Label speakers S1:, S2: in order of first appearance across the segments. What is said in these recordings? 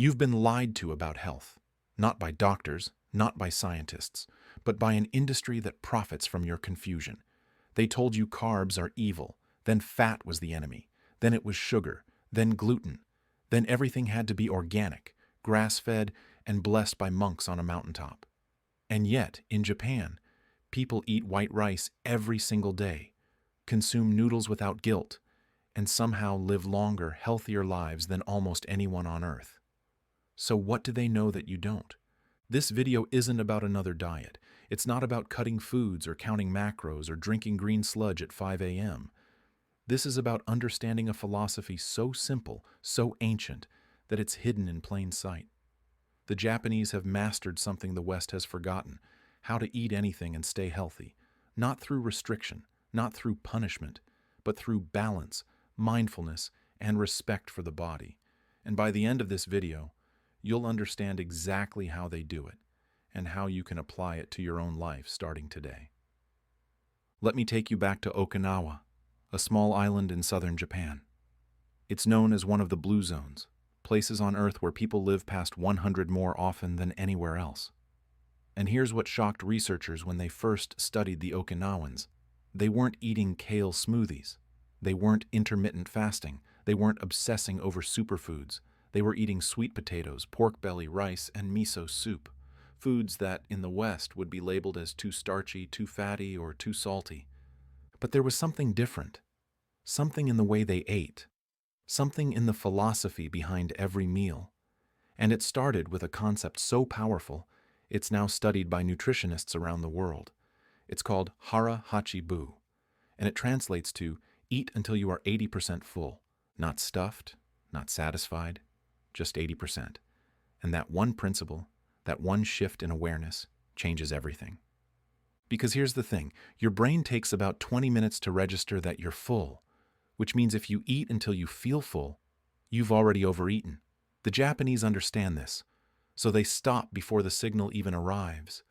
S1: You've been lied to about health, not by doctors, not by scientists, but by an industry that profits from your confusion. They told you carbs are evil, then fat was the enemy, then it was sugar, then gluten, then everything had to be organic, grass-fed, and blessed by monks on a mountaintop. And yet, in Japan, people eat white rice every single day, consume noodles without guilt, and somehow live longer, healthier lives than almost anyone on Earth. So what do they know that you don't? This video isn't about another diet. It's not about cutting foods or counting macros or drinking green sludge at 5 a.m. This is about understanding a philosophy so simple, so ancient, that it's hidden in plain sight. The Japanese have mastered something the West has forgotten: how to eat anything and stay healthy, not through restriction, not through punishment, but through balance, mindfulness, and respect for the body. And by the end of this video, you'll understand exactly how they do it and how you can apply it to your own life starting today. Let me take you back to Okinawa, a small island in southern Japan. It's known as one of the blue zones, places on Earth where people live past 100 more often than anywhere else. And here's what shocked researchers when they first studied the Okinawans. They weren't eating kale smoothies. They weren't intermittent fasting. They weren't obsessing over superfoods. They were eating sweet potatoes, pork belly, rice, and miso soup, foods that, in the West, would be labeled as too starchy, too fatty, or too salty. But there was something different, something in the way they ate, something in the philosophy behind every meal. And it started with a concept so powerful, it's now studied by nutritionists around the world. It's called Hara Hachi Bu, and it translates to eat until you are 80% full, not stuffed, not satisfied, just 80%. And that one principle, that one shift in awareness, changes everything. Because here's the thing, your brain takes about 20 minutes to register that you're full, which means if you eat until you feel full, you've already overeaten. The Japanese understand this, so they stop before the signal even arrives.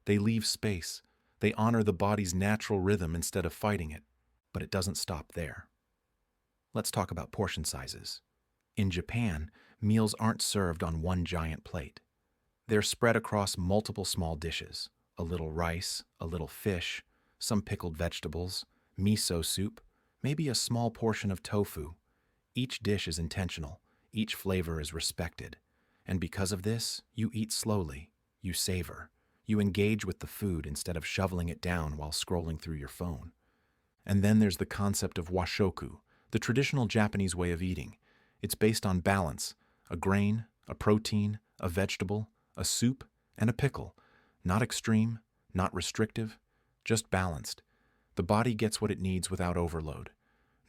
S1: They leave space. They honor the body's natural rhythm instead of fighting it. But it doesn't stop there. Let's talk about portion sizes. In Japan, meals aren't served on one giant plate. They're spread across multiple small dishes: a little rice, a little fish, some pickled vegetables, miso soup, maybe a small portion of tofu. Each dish is intentional. Each flavor is respected. And because of this, you eat slowly. You savor. You engage with the food instead of shoveling it down while scrolling through your phone. And then there's the concept of washoku, the traditional Japanese way of eating. It's based on balance: a grain, a protein, a vegetable, a soup, and a pickle. Not extreme, not restrictive, just balanced. The body gets what it needs without overload.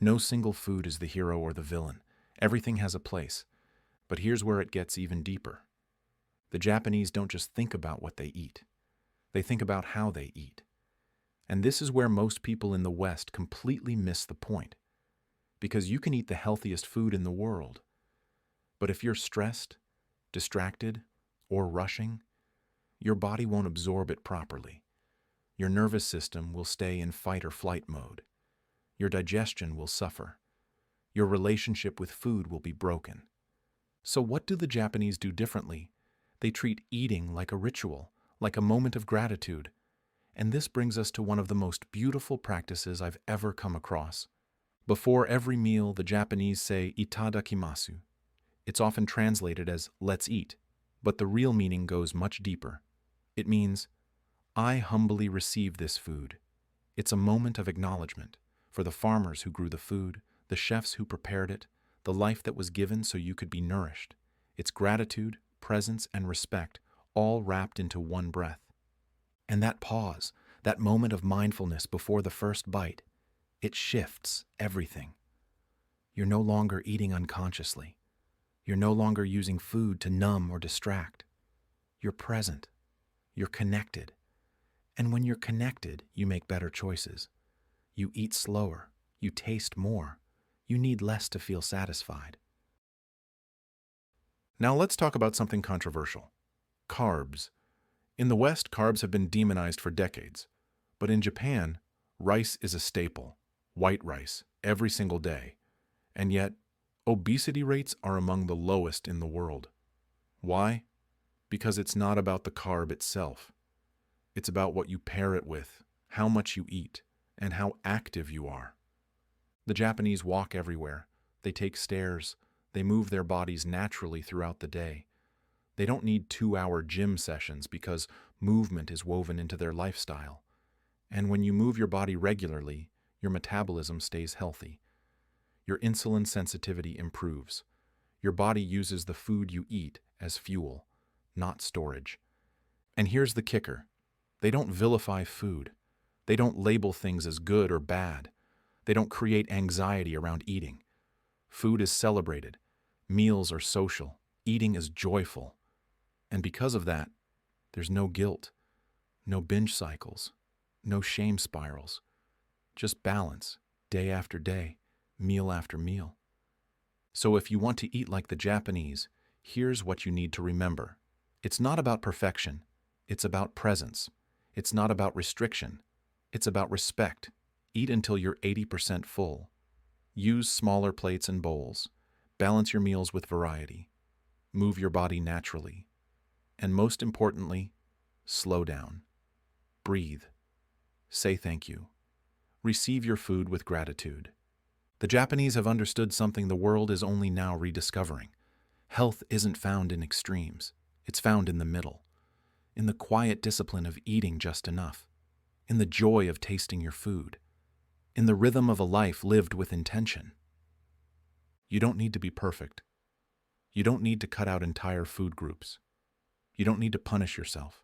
S1: No single food is the hero or the villain. Everything has a place. But here's where it gets even deeper. The Japanese don't just think about what they eat. They think about how they eat. And this is where most people in the West completely miss the point. Because you can eat the healthiest food in the world, but if you're stressed, distracted, or rushing, your body won't absorb it properly. Your nervous system will stay in fight or flight mode. Your digestion will suffer. Your relationship with food will be broken. So what do the Japanese do differently? They treat eating like a ritual, like a moment of gratitude. And this brings us to one of the most beautiful practices I've ever come across. Before every meal, the Japanese say itadakimasu. It's often translated as let's eat, but the real meaning goes much deeper. It means, I humbly receive this food. It's a moment of acknowledgement for the farmers who grew the food, the chefs who prepared it, the life that was given so you could be nourished. It's gratitude, presence, and respect, all wrapped into one breath. And that pause, that moment of mindfulness before the first bite, it shifts everything. You're no longer eating unconsciously. You're no longer using food to numb or distract. You're present. You're connected. And when you're connected, you make better choices. You eat slower. You taste more. You need less to feel satisfied. Now let's talk about something controversial. Carbs. In the West, carbs have been demonized for decades. But in Japan, rice is a staple. White rice, every single day. And yet, obesity rates are among the lowest in the world. Why? Because it's not about the carb itself. It's about what you pair it with, how much you eat, and how active you are. The Japanese walk everywhere. They take stairs. They move their bodies naturally throughout the day. They don't need 2-hour gym sessions because movement is woven into their lifestyle. And when you move your body regularly, your metabolism stays healthy. Your insulin sensitivity improves. Your body uses the food you eat as fuel, not storage. And here's the kicker. They don't vilify food. They don't label things as good or bad. They don't create anxiety around eating. Food is celebrated. Meals are social. Eating is joyful. And because of that, there's no guilt, no binge cycles, no shame spirals. Just balance, day after day, meal after meal. So if you want to eat like the Japanese, here's what you need to remember. It's not about perfection. It's about presence. It's not about restriction. It's about respect. Eat until you're 80% full. Use smaller plates and bowls. Balance your meals with variety. Move your body naturally. And most importantly, slow down. Breathe. Say thank you. Receive your food with gratitude. The Japanese have understood something the world is only now rediscovering. Health isn't found in extremes. It's found in the middle. In the quiet discipline of eating just enough. In the joy of tasting your food. In the rhythm of a life lived with intention. You don't need to be perfect. You don't need to cut out entire food groups. You don't need to punish yourself.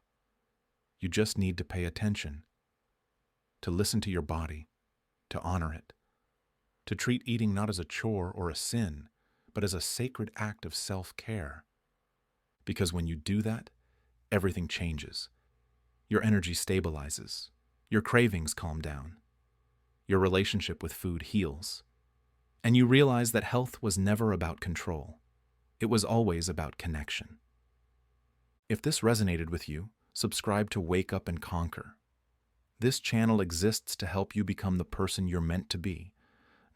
S1: You just need to pay attention. To listen to your body. To honor it. To treat eating not as a chore or a sin, but as a sacred act of self-care. Because when you do that, everything changes. Your energy stabilizes. Your cravings calm down. Your relationship with food heals. And you realize that health was never about control. It was always about connection. If this resonated with you, subscribe to Wake Up and Conquer. This channel exists to help you become the person you're meant to be,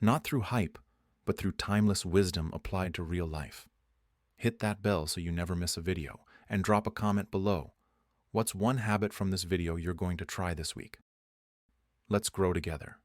S1: not through hype, but through timeless wisdom applied to real life. Hit that bell so you never miss a video, and drop a comment below. What's one habit from this video you're going to try this week? Let's grow together.